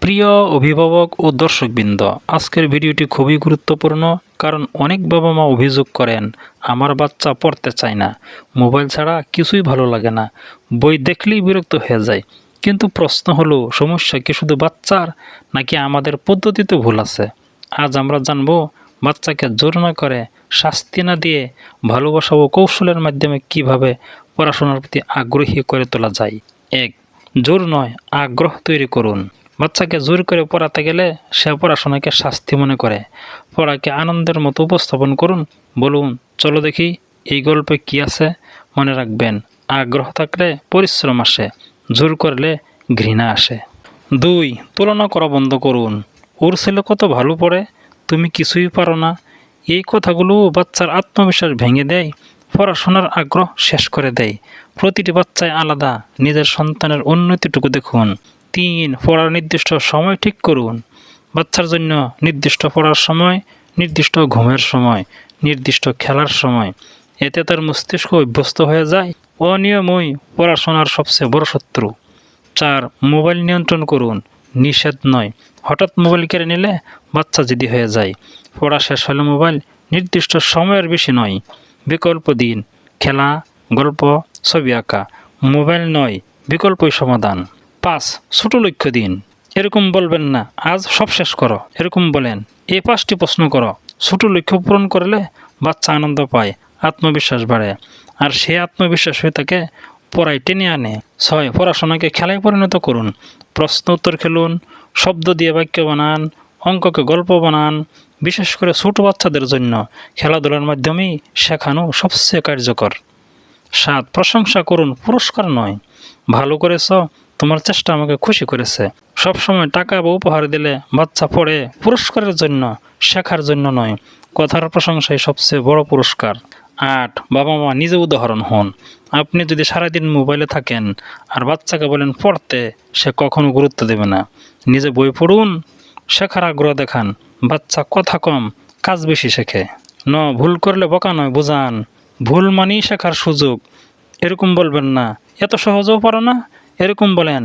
প্রিয় অভিভাবক ও দর্শকবৃন্দ, আজকের ভিডিওটি খুবই গুরুত্বপূর্ণ, কারণ অনেক বাবা মা অভিযোগ করেন আমার বাচ্চা পড়তে চায় না, মোবাইল ছাড়া কিছুই ভালো লাগে না, বই দেখলেই বিরক্ত হয়ে যায়। কিন্তু প্রশ্ন হলো, সমস্যা কি শুধু বাচ্চার, নাকি আমাদের পদ্ধতিতে ভুল আছে? আজ আমরা জানব বাচ্চাকে জোর না করে, শাস্তি না দিয়ে, ভালোবাসা ও কৌশলের মাধ্যমে কিভাবে পড়াশোনার প্রতি আগ্রহী করে তোলা যায়। 1. জোর নয়, আগ্রহ তৈরি করুন। বাচ্চাকে জোর করে পড়াতে গেলে সে পড়াশোনাকে শাস্তি মনে করে। পড়াকে আনন্দের মতো উপস্থাপন করুন। বলুন, চলো দেখি এই গল্পে কি আছে। মনে রাখবেন, আগ্রহ থাকলে পরিশ্রম আসে, জোর করলে ঘৃণা আসে। 2. তুলনা করা বন্ধ করুন। ওর ছেলে কত ভালো পড়ে, তুমি কিছুই পারো না। এই কথাগুলো বাচ্চার আত্মবিশ্বাস ভেঙে দেয়, পড়াশোনার আগ্রহ শেষ করে দেয়। প্রতিটি বাচ্চায় আলাদা, নিজের সন্তানের উন্নতিটুকু দেখুন। 3. পড়ার নির্দিষ্ট সময় ঠিক করুন। বাচ্চার জন্য নির্দিষ্ট পড়ার সময়, নির্দিষ্ট ঘুমের সময়, নির্দিষ্ট খেলার সময়। এতে তার মস্তিষ্ক অভ্যস্ত হয়ে যায়। অনিয়মই পড়াশোনার সবচেয়ে বড় শত্রু। 4. মোবাইল নিয়ন্ত্রণ করুন, নিষেধ নয়। হঠাৎ মোবাইল কেড়ে নিলে বাচ্চা জিদি হয়ে যায়। পড়া শেষ হলে মোবাইল, নির্দিষ্ট সময়ের বেশি নয়। বিকল্প দিন, খেলা, গল্প, ছবি আঁকা। মোবাইল নয়, বিকল্পই সমাধান। 5. ছোট লক্ষ্য দিন। এরকম বলবেন না, আজ সব শেষ করো। এরকম বলেন, এই 5টি প্রশ্ন করো। ছোট লক্ষ্য পূরণ করলে বাচ্চা আনন্দ পায়, আত্মবিশ্বাস বাড়ে, আর সেই আত্মবিশ্বাস হয়ে তাকে পড়ায় টেনে আনে। 6. পড়াশোনাকে খেলায় পরিণত করুন। প্রশ্ন উত্তর খেলুন, শব্দ দিয়ে বাক্য বানান, অঙ্ককে গল্প বানান। বিশেষ করে ছোট বাচ্চাদের জন্য খেলাধুলার মাধ্যমেই শেখানো সবচেয়ে কার্যকর। 7. প্রশংসা করুন, পুরস্কার নয়। ভালো করেছ, তোমার চেষ্টা আমাকে খুশি করেছে। সবসময় টাকা বা উপহার দিলে বাচ্চা পড়ে পুরস্কারের জন্য, শেখার জন্য নয়। কথার প্রশংসাই সবচেয়ে বড় পুরস্কার। 8. বাবা মা নিজে উদাহরণ হন। আপনি যদি সারাদিন মোবাইলে থাকেন আর বাচ্চাকে বলেন পড়তে, সে কখনো গুরুত্ব দেবে না। নিজে বই পড়ুন, শেখার আগ্রহ দেখান। বাচ্চা কথা কম, কাজ বেশি শেখে। ভুল করলে বকা নয়, বোঝান। ভুল মানেই শেখার সুযোগ। এরকম বলবেন না, এত সহজেও পারো না। এরকম বলেন,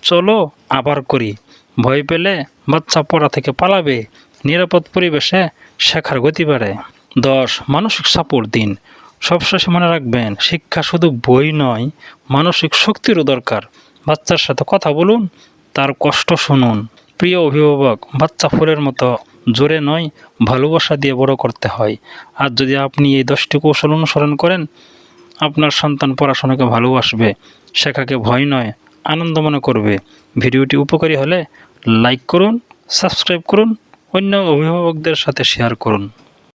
চলো আবার করি। ভয় পেলে বাচ্চা পড়া থেকে পালাবে। নিরাপদ পরিবেশে শেখার গতি বাড়ে। 10. মানসিক সাপোর্ট দিন। সবশেষে মনে রাখবেন, শিক্ষা শুধু বই নয়, মানসিক শক্তিরও দরকার। বাচ্চার সাথে কথা বলুন, তার কষ্ট শুনুন। প্রিয় অভিভাবক, বাচ্চা ফুলের মতো জোরে নয়, ভালোবাসা দিয়ে বড় করতে হয়। আর যদি আপনি এই 10টি কৌশল অনুসরণ করেন, আপনার সন্তান পড়াশোনাকে ভালোবাসবে, শেখাকে ভয় নয়, আনন্দ মনে করবে। ভিডিওটি উপকারী হলে লাইক করুন, সাবস্ক্রাইব করুন, অন্য অভিভাবকদের সাথে শেয়ার করুন।